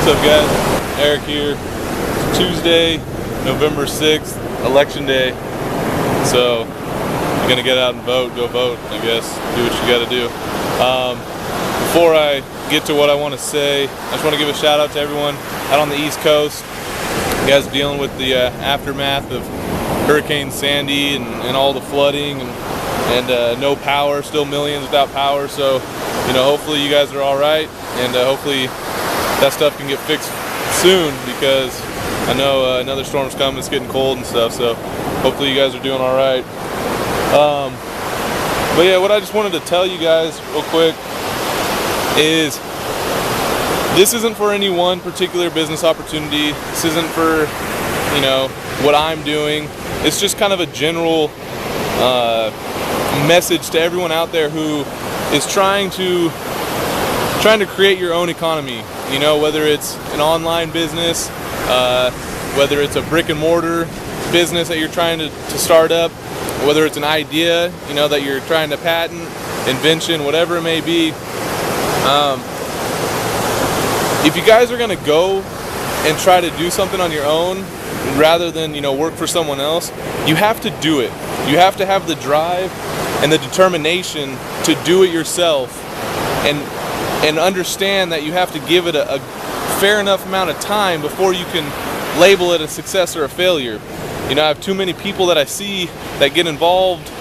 What's up, guys? Eric here. Tuesday, November 6th, election day. So, you're gonna get out and vote, go vote, I guess. Do what you gotta do. Before I get to what I want to say, I just want to give a shout out to everyone out on the East Coast. You guys dealing with the aftermath of Hurricane Sandy and all the flooding and no power, still millions without power. So, you know, hopefully you guys are all right, and hopefully that stuff can get fixed soon, because I know another storm's coming. It's getting cold and stuff, so hopefully you guys are doing all right. But yeah, what I just wanted to tell you guys real quick is this isn't for any one particular business opportunity. This isn't for, you know, what I'm doing. It's just kind of a general message to everyone out there who is trying to create your own economy. You know, whether it's an online business, whether it's a brick and mortar business that you're trying to start up, whether it's an idea, you know, that you're trying to patent, invention, whatever it may be. If you guys are going to go and try to do something on your own rather than, you know, work for someone else, you have to do it. You have to have the drive and the determination to do it yourself, and understand that you have to give it a fair enough amount of time before you can label it a success or a failure. You know, I have too many people that I see that get involved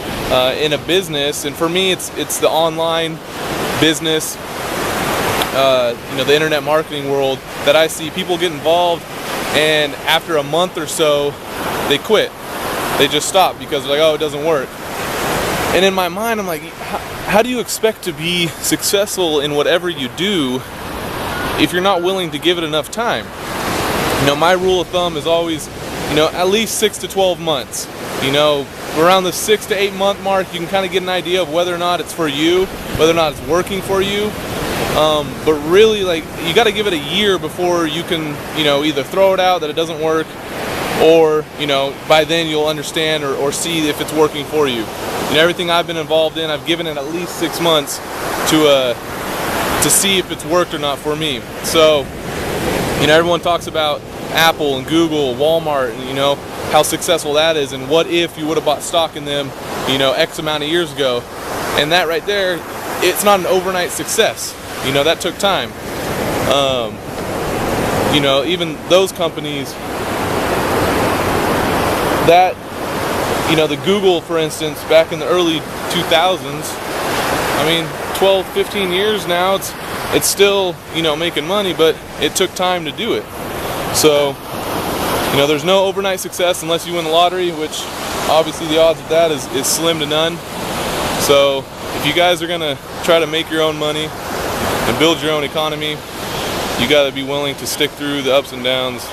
in a business, and for me it's the online business, you know, the internet marketing world, that I see people get involved, and after a month or so they quit. They just stop because they're like, oh, it doesn't work. And in my mind I'm like, how do you expect to be successful in whatever you do if you're not willing to give it enough time? You know, my rule of thumb is always, you know, at least 6 to 12 months. You know, around the 6 to 8 month mark, you can kind of get an idea of whether or not it's for you, whether or not it's working for you. But really, like, you got to give it a year before you can, you know, either throw it out that it doesn't work, or, you know, by then you'll understand or see if it's working for you. You know, everything I've been involved in, I've given it at least 6 months to see if it's worked or not for me. So, you know, everyone talks about Apple and Google, Walmart, and, you know, how successful that is, and what if you would have bought stock in them, you know, X amount of years ago. And that right there, it's not an overnight success. You know, that took time. You know, even those companies that, you know, the Google, for instance, back in the early 2000s, I mean, 12, 15 years now, it's still, you know, making money, but it took time to do it. So, you know, there's no overnight success unless you win the lottery, which obviously the odds of that is slim to none. So, if you guys are going to try to make your own money and build your own economy, you got to be willing to stick through the ups and downs,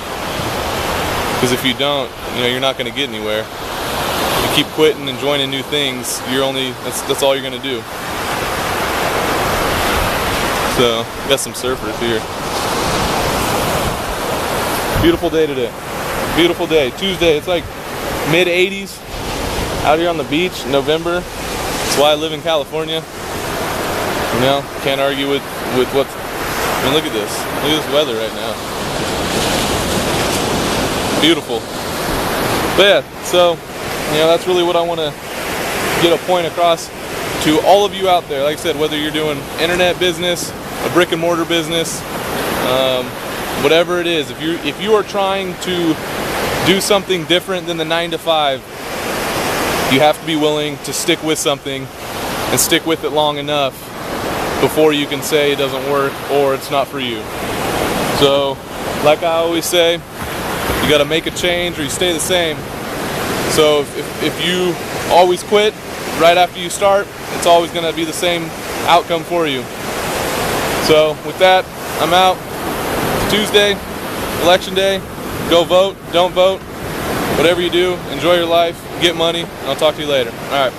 because if you don't, you know, you're not going to get anywhere. If you keep quitting and joining new things, that's all you're going to do. So, got some surfers here. Beautiful day today. Beautiful day. Tuesday, it's like mid-80s out here on the beach in November. That's why I live in California. You know, can't argue with what's... I mean, look at this. Look at this weather right now. Beautiful. But yeah, so, you know, that's really what I want to get a point across to all of you out there. Like I said, whether you're doing internet business, a brick and mortar business, whatever it is, if you are trying to do something different than the 9 to 5, you have to be willing to stick with something and stick with it long enough before you can say it doesn't work or it's not for you. So, like I always say, you got to make a change or you stay the same. So if you always quit right after you start, it's always going to be the same outcome for you. So with that, I'm out. It's Tuesday, election day. Go vote, don't vote. Whatever you do, enjoy your life, get money, and I'll talk to you later. All right.